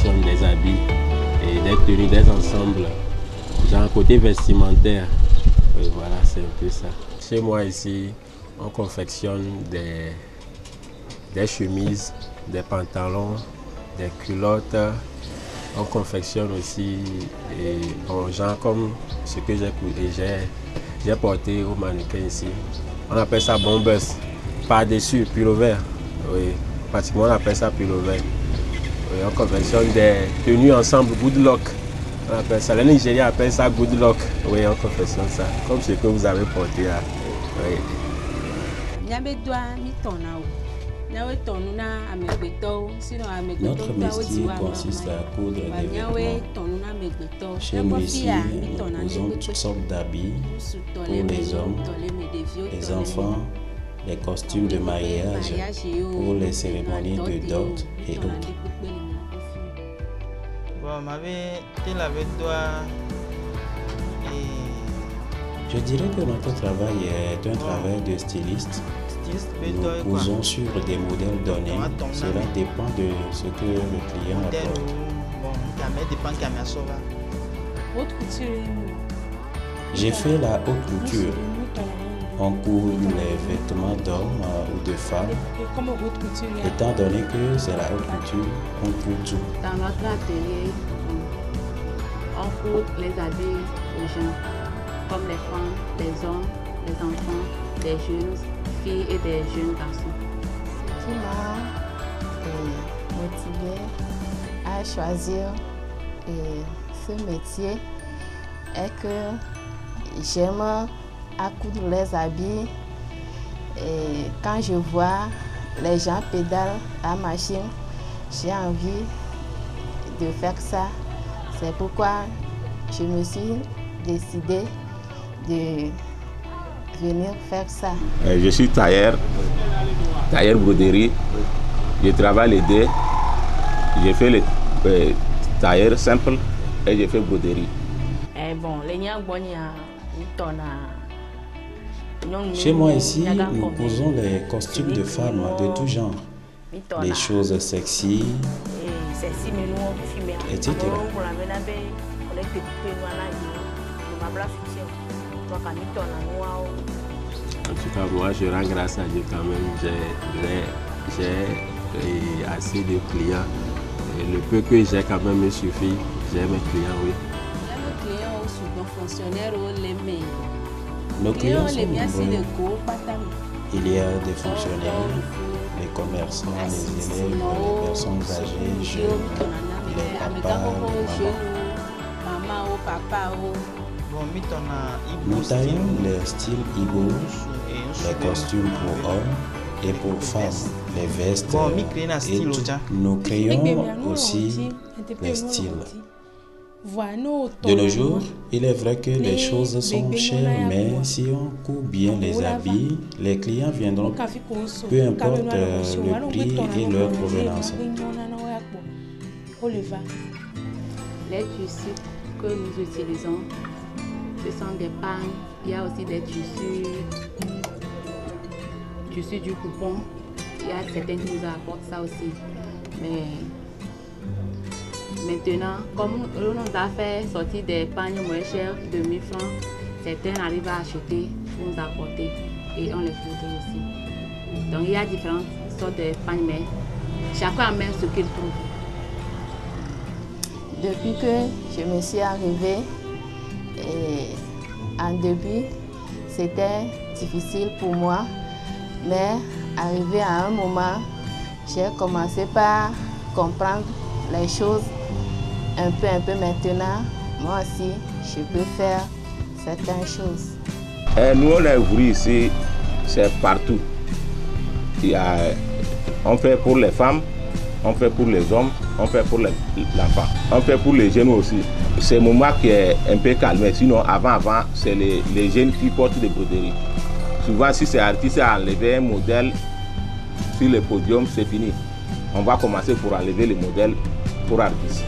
confection des habits et des tenues, des ensembles, genre côté vestimentaire. Et voilà, c'est un peu ça. Chez moi ici, on confectionne des chemises, des pantalons, des culottes. On confectionne aussi, genre comme ce que j'ai porté au mannequin ici. On appelle ça bombers, par-dessus, pullover. Oui, pratiquement on appelle ça pullover. Oui, on confectionne des tenues ensemble, good luck. On appelle ça, les Nigériens appellent ça good luck. Oui, on confectionne ça, comme ce que vous avez porté là. Oui. Notre métier consiste à coudre des vêtements. Chez nous ici, nous cousons toutes sortes d'habits pour les hommes, les enfants, les costumes de mariage, pour les cérémonies de dot et autres. Je dirais que notre travail est un travail de styliste. Nous cousons sur des modèles donnés. Cela dépend de ce que le client apporte. J'ai fait la haute couture. On coud les vêtements d'hommes ou de femmes. Étant donné que c'est la haute couture, on coud tout. Dans notre atelier, on coud les habits aux gens, comme les femmes, les hommes, les enfants, les jeunes filles et des jeunes garçons. Ce qui m'a motivé à choisir ce métier est que j'aime à coudre les habits et quand je vois les gens pédalent la machine, j'ai envie de faire ça. C'est pourquoi je me suis décidée de venir faire ça. Je suis tailleur broderie. Je travaille les deux. J'ai fait le tailleur simple et j'ai fait broderie. Chez moi ici, nous cousons les costumes de femmes de tout genre, les choses sexy, etc. En tout cas, moi, je rends grâce à Dieu quand même. J'ai assez de clients. Et le peu que j'ai quand même me suffit. J'ai mes clients, oui. Nos clients sont nombreux. Il y a des fonctionnaires, les commerçants, les élèves, les personnes âgées, jeunes, les papas, les mamans. Nous taillons les styles Igbo, les costumes pour hommes et pour femmes, les vestes et tout. Nous créons aussi les styles. De nos jours, il est vrai que les choses sont chères, mais si on coud bien les habits, les clients viendront, peu importe le prix et leur provenance. Les tissus que nous utilisons, ce sont des pagnes, il y a aussi des tissus du coupon. Il y a certains qui nous apportent ça aussi. Mais maintenant, comme on nous a fait sortir des pagnes moins chères de 1000 francs, certains arrivent à acheter pour nous apporter et on les fout aussi. Donc il y a différentes sortes de pagnes, mais chacun amène ce qu'il trouve. Depuis que je me suis arrivée, en début, c'était difficile pour moi, mais arrivé à un moment, j'ai commencé par comprendre les choses un peu maintenant. Moi aussi, je peux faire certaines choses. Nous, on est ouvriers ici, c'est partout. On fait pour les femmes, on fait pour les hommes, on fait pour l'enfant, on fait pour les jeunes aussi. C'est un moment qui est un peu calme, sinon avant, c'est les jeunes qui portent des broderies. Souvent, si c'est artiste à enlever un modèle sur le podium, c'est fini. On va commencer pour enlever le modèle pour artistes.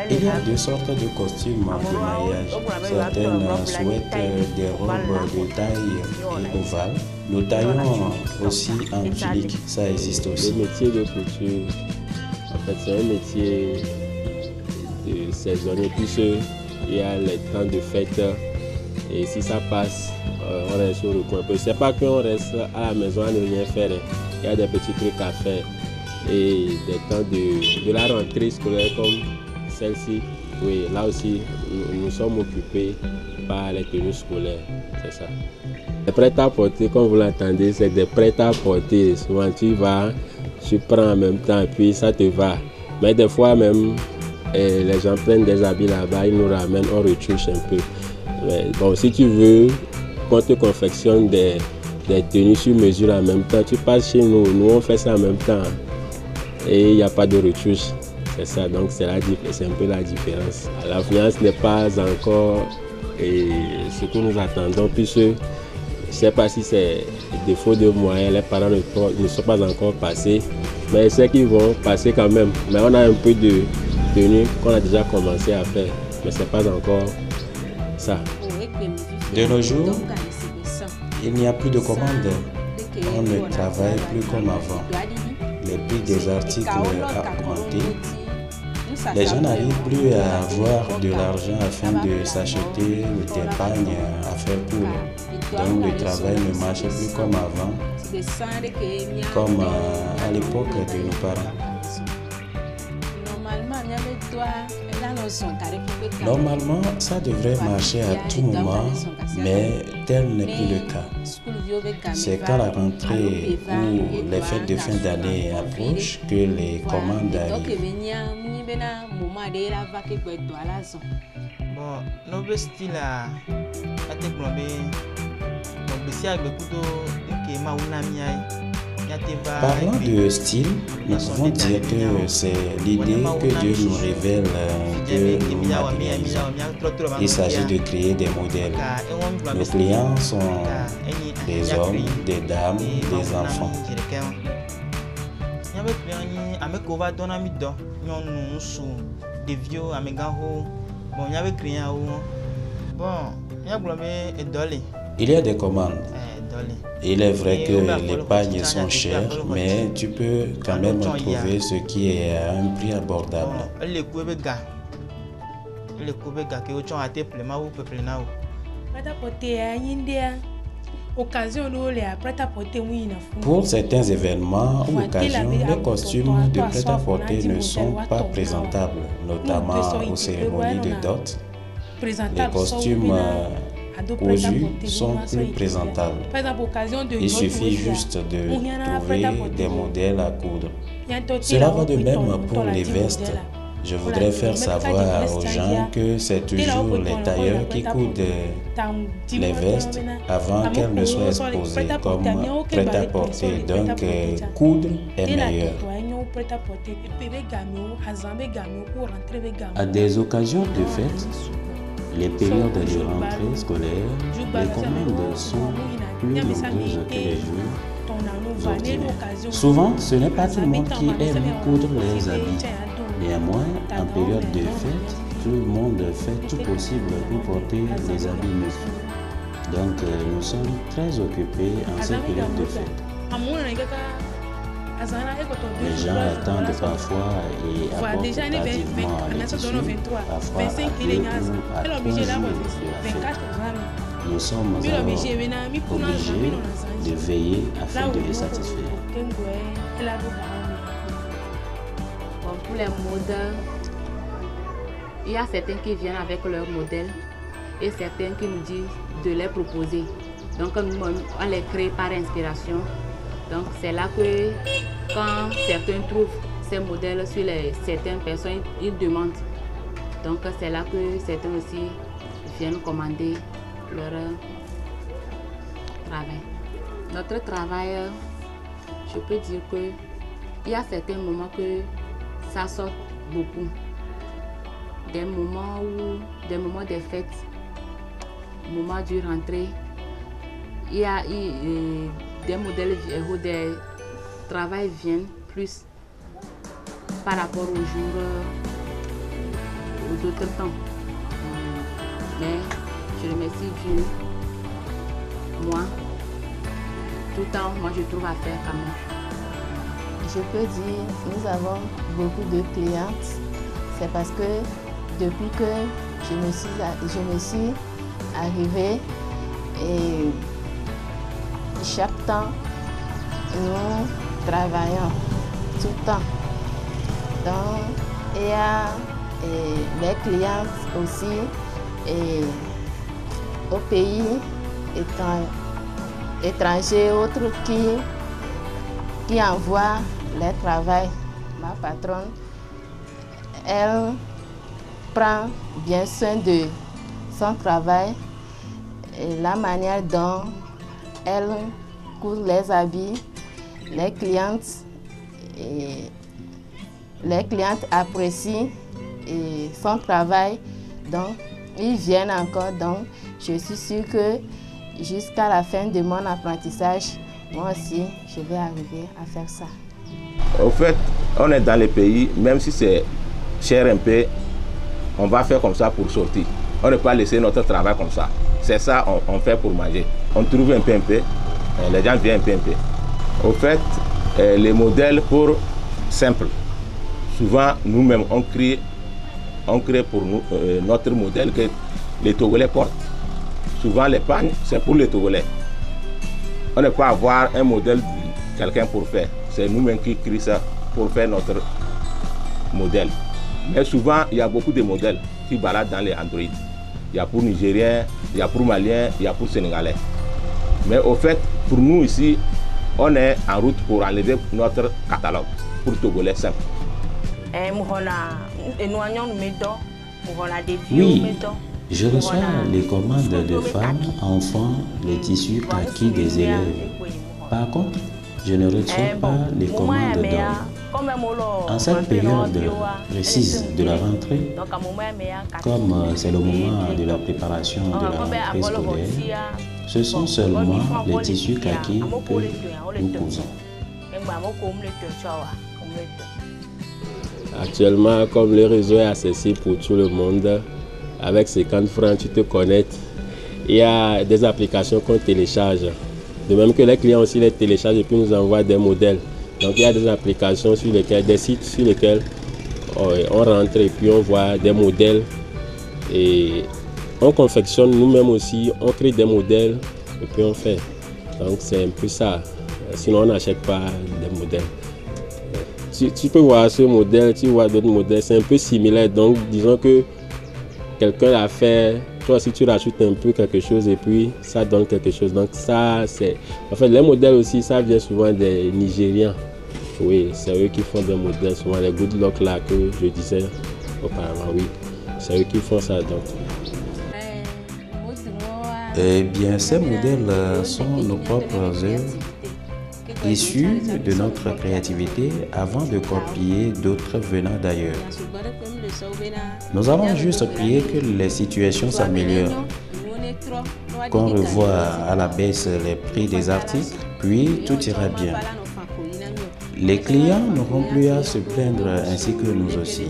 Il y a deux sortes de costumes de mariage. Certaines souhaitent des robes de taille et ovale. Nous taillons aussi en tunique, ça existe aussi. Le métier de couture, fait, c'est un métier de saisonnier, puisqu'il y a les temps de fête. Et si ça passe, on reste sur le coin. C'est pas qu'on reste à la maison à ne rien faire. Il y a des petits trucs à faire. Et des temps de la rentrée scolaire comme celle-ci, oui, là aussi, nous sommes occupés par les tenues scolaires. C'est ça. Les prêt-à-porter, comme vous l'entendez, c'est des prêt-à-porter. Souvent, tu vas, tu prends en même temps et puis ça te va. Mais des fois même, les gens prennent des habits là-bas, ils nous ramènent, on retouche un peu. Mais bon, si tu veux qu'on te confectionne des tenues sur mesure en même temps, tu passes chez nous, nous on fait ça en même temps. Et il n'y a pas de retouche. C'est ça, donc c'est un peu la différence. L'affluence n'est pas encore ce que nous attendons, puisque je ne sais pas si c'est défaut de moyens, les parents ne sont pas encore passés, mais c'est qu'ils vont passer quand même. Mais on a un peu de tenue qu'on a déjà commencé à faire, mais ce n'est pas encore ça. De nos jours, il n'y a plus de commandes. On ne travaille plus comme avant. Les prix des articles ont augmenté. Les gens n'arrivent plus à avoir de l'argent afin de s'acheter des pagnes à faire coudre. Donc le travail ne marche plus comme avant, comme à l'époque de nos parents. Normalement, ça devrait marcher à tout moment, mais tel n'est plus le cas. C'est quand la rentrée ou les fêtes de fin d'année approchent que les commandes arrivent. Bon, nos styles à Parlant de style, nous pouvons dire que c'est l'idée que Dieu nous révèle que nous matérialisons. Il s'agit de créer des modèles. Nos clients sont des hommes, des dames, des enfants. Il y a des commandes. Il est vrai que les pagnes sont chères, mais tu peux quand même trouver ce qui est à un prix abordable. Pour certains événements ou occasions, les costumes de prêt-à-porter ne sont pas présentables, notamment aux cérémonies de dot. Les costumes cousus sont plus présentables. Il suffit juste de trouver des modèles à coudre. Cela va de même pour les vestes. Je voudrais faire savoir aux gens que c'est toujours les tailleurs qui coudent les vestes avant qu'elles ne soient exposées comme prêt-à-porter. Donc, coudre est meilleur. À des occasions de fête, les périodes de rentrée scolaire, les commandes sont plus nombreuses que les jours ordinaires. Souvent, ce n'est pas tout le monde qui aime coudre les habits. Néanmoins, en période de fête, tout le monde fait tout possible pour porter les habits neufs. Donc, nous sommes très occupés en cette période de fête. Les gens attendent parfois et apportent tardivement les tissus, parfois à 2 ou à 3 jours de la fête. Nous sommes alors obligés de veiller afin de les satisfaire. Pour les modèles, il y a certains qui viennent avec leurs modèles et certains qui nous disent de les proposer. Donc on les crée par inspiration. Donc c'est là que quand certains trouvent ces modèles sur certaines personnes, ils demandent. Donc c'est là que certains aussi viennent commander leur travail. Notre travail, je peux dire que il y a certains moments que ça sort beaucoup. Des moments des fêtes, moments de rentrée, il y a des modèles où des travail viennent plus par rapport aux jours, aux autres temps. Mais je remercie Dieu. Moi, tout le temps, moi je trouve à faire quand même. je peux dire nous avons beaucoup de clientes. C'est parce que depuis que je me suis arrivée et chaque temps nous travaillons tout le temps. Donc il y a les clientes aussi et au pays étrangers autres qui envoient leur travail. Ma patronne, elle prend bien soin de son travail et la manière dont elle coud les habits. Les clientes apprécient son travail, donc ils viennent encore. Donc je suis sûre que jusqu'à la fin de mon apprentissage, moi aussi, je vais arriver à faire ça. Au fait, on est dans les pays, même si c'est cher un peu, on va faire comme ça pour sortir. On ne peut pas laisser notre travail comme ça. C'est ça on fait pour manger. On trouve un peu, les gens viennent un peu. Au fait, les modèles pour simple, souvent nous-mêmes on crée pour nous notre modèle que les Togolais portent. Souvent les pagnes, c'est pour les Togolais. On ne peut pas avoir un modèle de quelqu'un pour faire. C'est nous-mêmes qui créons ça pour faire notre modèle. Mais souvent, il y a beaucoup de modèles qui baladent dans les Android. Il y a pour Nigériens, il y a pour Maliens, il y a pour Sénégalais. Mais au fait, pour nous ici, on est en route pour enlever notre catalogue pour Togolais simple. Oui, je reçois les commandes de femmes, enfants, les tissus kaki des élèves. Par contre, je ne reçois pas les commandes d'hommes. En cette période précise de la rentrée, comme c'est le moment de la préparation de la rentrée scolaire, ce sont seulement les tissus kaki que nous cousons. Actuellement, comme le réseau est accessible pour tout le monde, avec 50 francs, tu te connectes. Il y a des applications qu'on télécharge. De même que les clients aussi les téléchargent et puis nous envoient des modèles. Donc il y a des applications sur lesquelles, des sites sur lesquels on rentre et puis on voit des modèles. Et on confectionne nous-mêmes aussi, on crée des modèles et puis on fait. Donc c'est un peu ça. Sinon on n'achète pas des modèles. Tu peux voir ce modèle, tu vois d'autres modèles, c'est un peu similaire. Donc disons que quelqu'un l'a fait, toi aussi tu rajoutes un peu quelque chose et puis ça donne quelque chose. Donc ça c'est... En fait les modèles aussi, ça vient souvent des Nigérians. Oui, c'est eux qui font des modèles, souvent les good luck là que je disais auparavant, oui. C'est eux qui font ça donc. Eh bien, ces modèles sont nos propres œuvres issus de notre créativité avant de copier d'autres venant d'ailleurs. Nous allons juste prier que les situations s'améliorent, qu'on revoie à la baisse les prix des articles, puis tout ira bien. Les clients n'auront plus à se plaindre ainsi que nous aussi.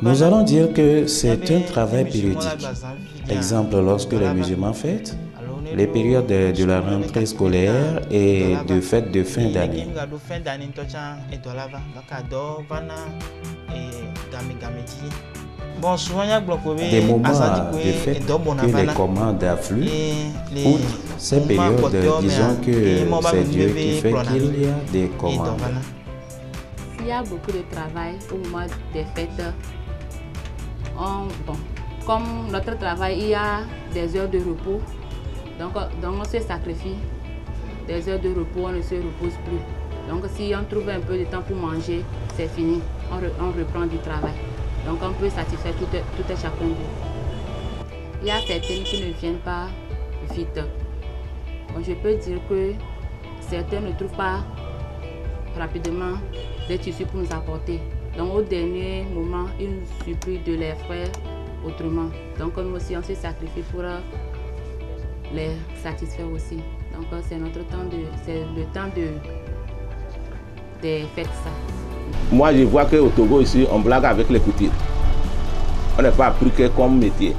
Nous allons dire que c'est un travail périodique. Exemple, lorsque les musulmans fêtent, les périodes de la rentrée scolaire et de fêtes de fin d'année. Des moments de fête que les commandes affluent, outre ces périodes, disons que c'est Dieu qui fait qu'il y a des commandes. Il y a beaucoup de travail au moment des fêtes. Comme notre travail, il y a des heures de repos. Donc on se sacrifie. Des heures de repos, on ne se repose plus. Donc si on trouve un peu de temps pour manger, c'est fini. On reprend du travail. Donc on peut satisfaire tout et chacun d'eux. Il y a certaines qui ne viennent pas vite. Bon, je peux dire que certains ne trouvent pas rapidement des tissus pour nous apporter. Donc au dernier moment, il nous supplie de les faire autrement. Donc nous aussi, on se sacrifie pour les satisfaire aussi. Donc c'est notre temps c'est le temps des fêtes ça. Moi je vois qu'au Togo ici, on blague avec les coutures. On n'est pas appris que comme métier.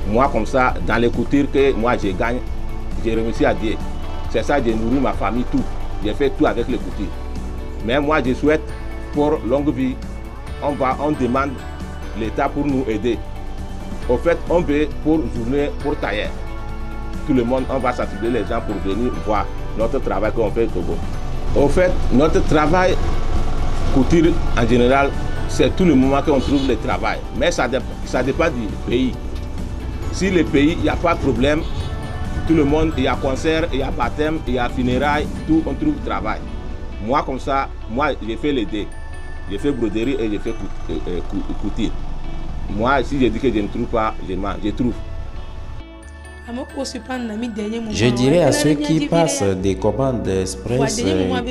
Moi, comme ça, dans les coutures que moi je gagne, j'ai remercié à Dieu. C'est ça, j'ai nourri ma famille, tout. J'ai fait tout avec les coutures. Mais moi, je souhaite, pour longue vie, on demande l'État pour nous aider. Au fait, on veut pour journée, pour tailler. Tout le monde, on va s'attribuer les gens pour venir voir notre travail qu'on fait au Togo. Au fait, notre travail, couture en général, c'est tout le moment qu'on trouve le travail. Mais ça dépend du pays. Si le pays, il n'y a pas de problème, tout le monde, il y a concert, il y a baptême, il y a funérailles, tout, on trouve travail. Moi, comme ça, moi, j'ai fait les deux. J'ai fait broderie et j'ai fait couture. Moi, si je dis que je ne trouve pas, je trouve. Je dirais à ceux qui passent des commandes express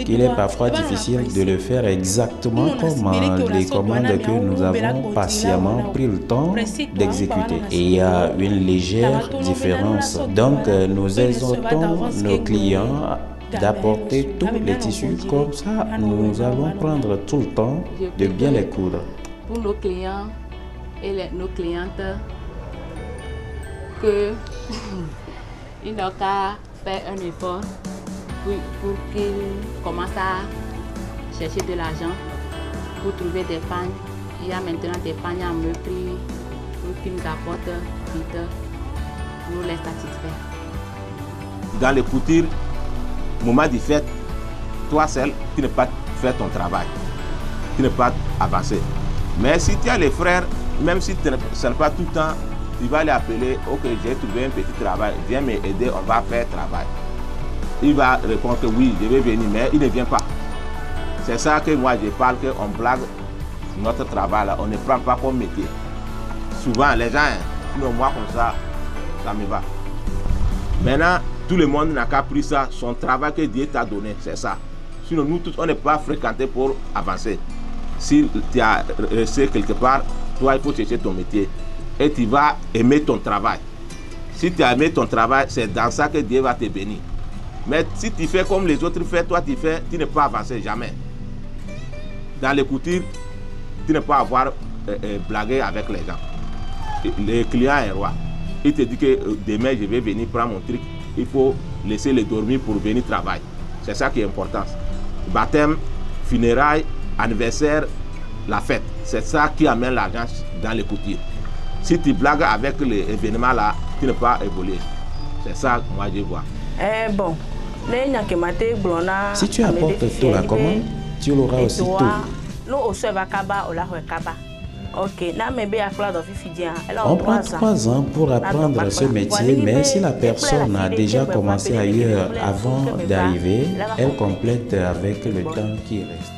qu'il est parfois difficile de le faire exactement comme les commandes que nous avons patiemment pris le temps d'exécuter. Et il y a une légère différence. Donc, nous exhortons nos clients d'apporter tous les tissus, comme ça nous allons prendre tout le temps de bien les coudre. Pour nos clients et nos clientes, que ils n'ont qu'à faire un effort pour qu'ils commencent à chercher de l'argent pour trouver des pagnes. Il y a maintenant des pagnes à me prix pour qu'ils nous apportent vite, nous les satisfaire. Dans les coutures, moment de fête, toi seul, tu n'es pas faire ton travail, tu n'es pas avancé. Mais si tu as les frères, même si ce n'est pas tout le temps, tu vas les appeler, ok, j'ai trouvé un petit travail, viens m'aider, on va faire travail. Il va répondre que oui, je vais venir, mais il ne vient pas. C'est ça que moi je parle, qu'on blague notre travail là, on ne prend pas comme métier. Souvent les gens, sinon moi comme ça me va. Maintenant, tout le monde n'a qu'à pris ça, son travail que Dieu t'a donné, c'est ça. Sinon nous tous, on n'est pas fréquentés pour avancer. Si tu as resté quelque part, toi il faut chercher ton métier. Et tu vas aimer ton travail. Si tu as aimé ton travail, c'est dans ça que Dieu va te bénir. Mais si tu fais comme les autres font, toi tu n'es pas avancé jamais. Dans les coutures, tu n'es pas avoir blagué avec les gens. Le client est roi. Il te dit que demain je vais venir prendre mon truc. Il faut laisser les dormir pour venir travailler. C'est ça qui est important. Baptême, funérailles, anniversaire, la fête. C'est ça qui amène l'argent dans les coutures. Si tu blagues avec les événements là, tu n'es pas évolué. C'est ça que moi je vois. Bon. Si tu apportes tout la commande, tu l'auras aussi tout. On prend 3 ans pour apprendre ce métier, mais si la personne a déjà commencé ailleurs avant d'arriver, elle complète avec le temps qui reste.